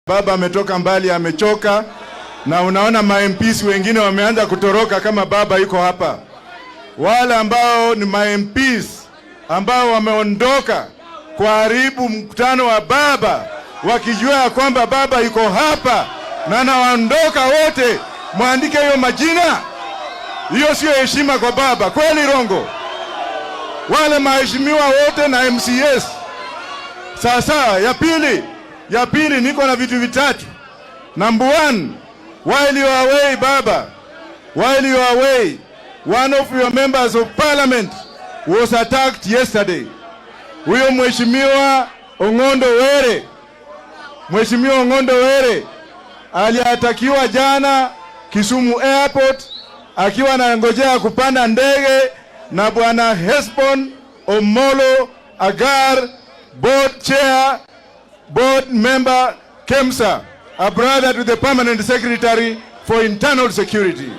Baba ametoka mbali, amechoka, na unaona MPs wengine wameanza kutoroka kama baba yuko hapa. Wale ambao ni MPs ambao wameondoka kuharibu mkutano wa baba, wakijua kwamba baba yuko hapa na anaondoka wote, muandike hiyo majina. Hiyo sio heshima kwa baba, kweli rongo? Wale maheshimiwa wote na MCS. Sasa ya pili niko na vitu vitatu. Number one, while you are away baba, while you are away, one of your members of parliament was attacked yesterday. Huyo Mheshimiwa Ong'ondo Were, Mheshimiwa Ong'ondo Were aliatakiwa jana Kisumu Airport akiwa anangojea kupanda ndege na bwana Hesbon Omolo Agar, board member KEMSA, a brother to the permanent secretary for internal security,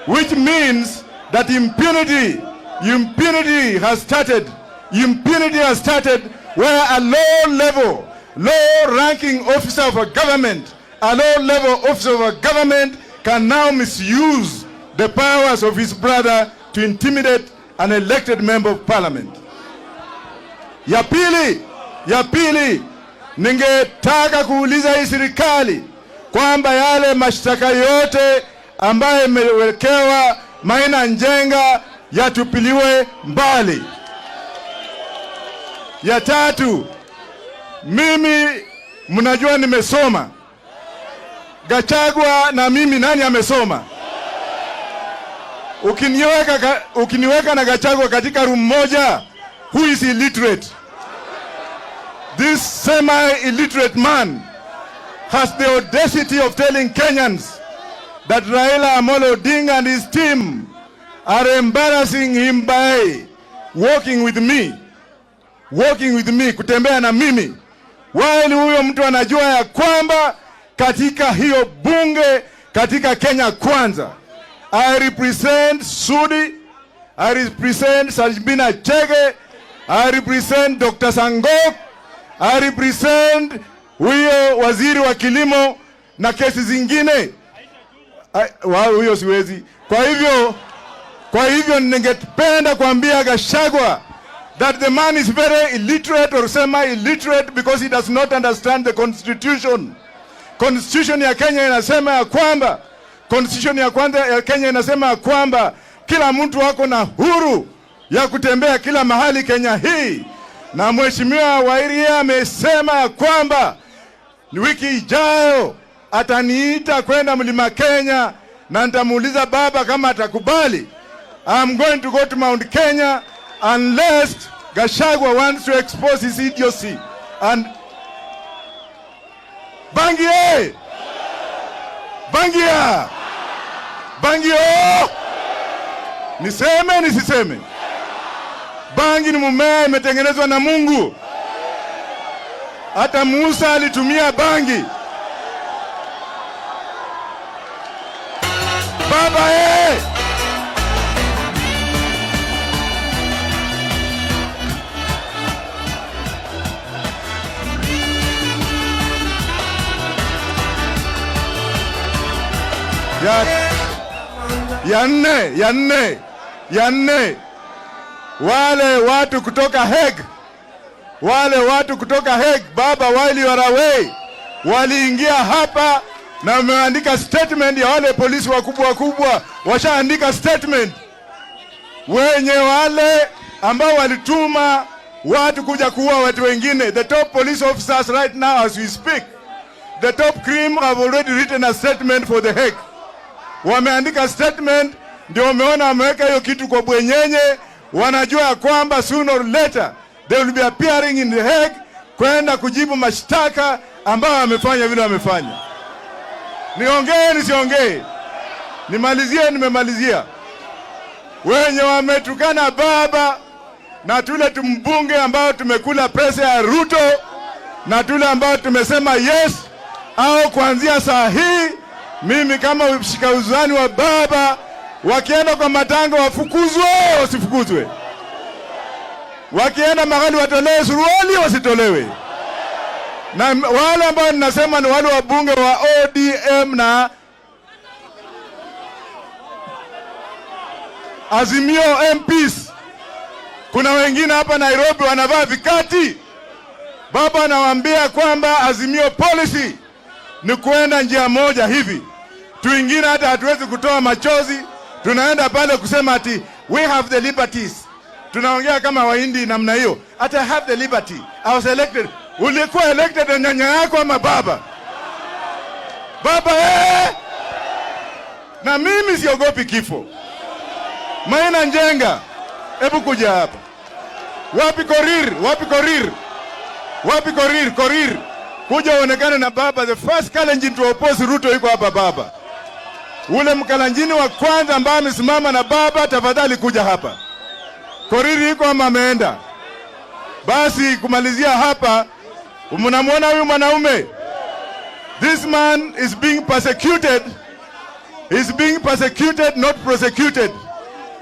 which means that impunity has started. Impunity has started where a low-ranking officer of a government, can now misuse the powers of his brother to intimidate an elected member of parliament. Ya pili, ningetaka kuuliza hii serikali kwamba yale mashtaka yote ambayo imewekewa Maina Njenga yatupiliwe mbali. Ya tatu, mimi mnajua nimesoma. Gachagua na mimi nani amesoma? Ukiniweka na Gachagua katika room moja, who is illiterate? This semi-illiterate man has the audacity of telling Kenyans that Raila Amolo Odinga and his team are embarrassing him by walking with me, kutembea na mimi. While huyo mtu anajua ya kwamba katika hiyo bunge katika Kenya Kwanza, I represent Sudi, I represent Sajbina Chege, I represent Dr. Sangok, I represent huyo waziri wa kilimo na kesi zingine. Huyo siwezi. Kwa hivyo ningependa kuambia Gachagua that the man is very illiterate or semi-illiterate because he does not understand the constitution. Constitution ya Kenya inasema ya kwamba kila mtu wako na huru ya kutembea kila mahali Kenya hii. Na Mheshimiwa Wairia amesema ya kwamba wiki ijayo ataniita kwenda Mlima Kenya na nitamuuliza baba kama atakubali. I'm going to go to Mount Kenya unless Gachagua wants to expose his idiocy. And Bangie! Niseme nisiseme? Bangi ni mmea imetengenezwa na Mungu. Hata Musa alitumia bangi. Baba ya nne, wale watu kutoka Hague, baba, while you are away, waliingia hapa na wameandika statement ya wale polisi wakubwa, washaandika statement. Wenye wale ambao walituma watu kuja kuua watu wengine, the top police officers right now as we speak, the top cream have already written a statement for the Hague. Wameandika statement, ndio wameona wameweka hiyo kitu kwa bwenyenye. Wanajua kwamba sooner or later they will be appearing in the Hague kwenda kujibu mashtaka ambao wamefanya vile wamefanya. Niongee nisiongee? Nimemalizia. Wenye wametukana baba na tule tumbunge ambao tumekula pesa ya Ruto na tule ambao tumesema yes au kuanzia saa hii, mimi kama mshika uzani wa baba, wakienda kwa matanga wafukuzwe wasifukuzwe, wakienda mahali watolewe suruali wasitolewe, Na wale ambao ninasema ni wale wabunge wa ODM na Azimio MPs. Kuna wengine hapa Nairobi wanavaa vikati. Baba anawaambia kwamba Azimio policy ni kuenda njia moja hivi. Tuingine hata hatuwezi kutoa machozi. Tunaenda pale kusema ati we have the liberties. Tunaongea kama Wahindi namna hiyo. Ati I have the liberty. I was elected. Ulikuwa elected na nyanya yako ama baba? Baba Na mimi siogopi kifo. Maina Njenga, hebu kuja hapa. Wapi Korir? Wapi Korir? Wapi Korir? Korir. Kuja uonekane na baba. The first Kalenjin to oppose Ruto yuko hapa baba. Ule Mkalenjini wa kwanza ambaye amesimama na baba, tafadhali kuja hapa. Korir yuko ama ameenda? Basi kumalizia hapa, mnamwona huyu mwanaume? This man is being persecuted. He's being persecuted, not prosecuted.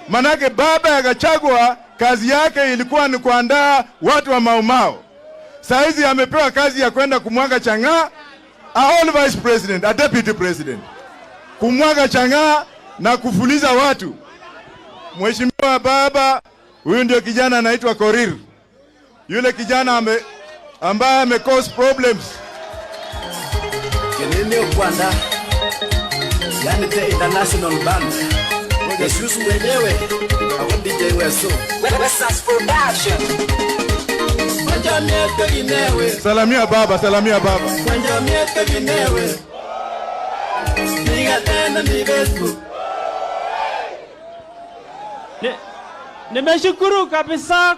Manake baba ya Gachagua kazi yake ilikuwa ni kuandaa watu wa Maumau. Saizi amepewa kazi ya kwenda kumwaga chang'aa, a all vice president, a deputy president. Kumwaga chang'aa na kufuliza watu. Mheshimiwa baba, huyu ndio kijana anaitwa Korir. Yule kijana ambaye ame cause problems. Kenene Kwanda, yani the international band. Yesu mwenyewe, au DJ Weso. WhatSApp production. Salamia baba, salamia baba. Nimeshukuru kabisa.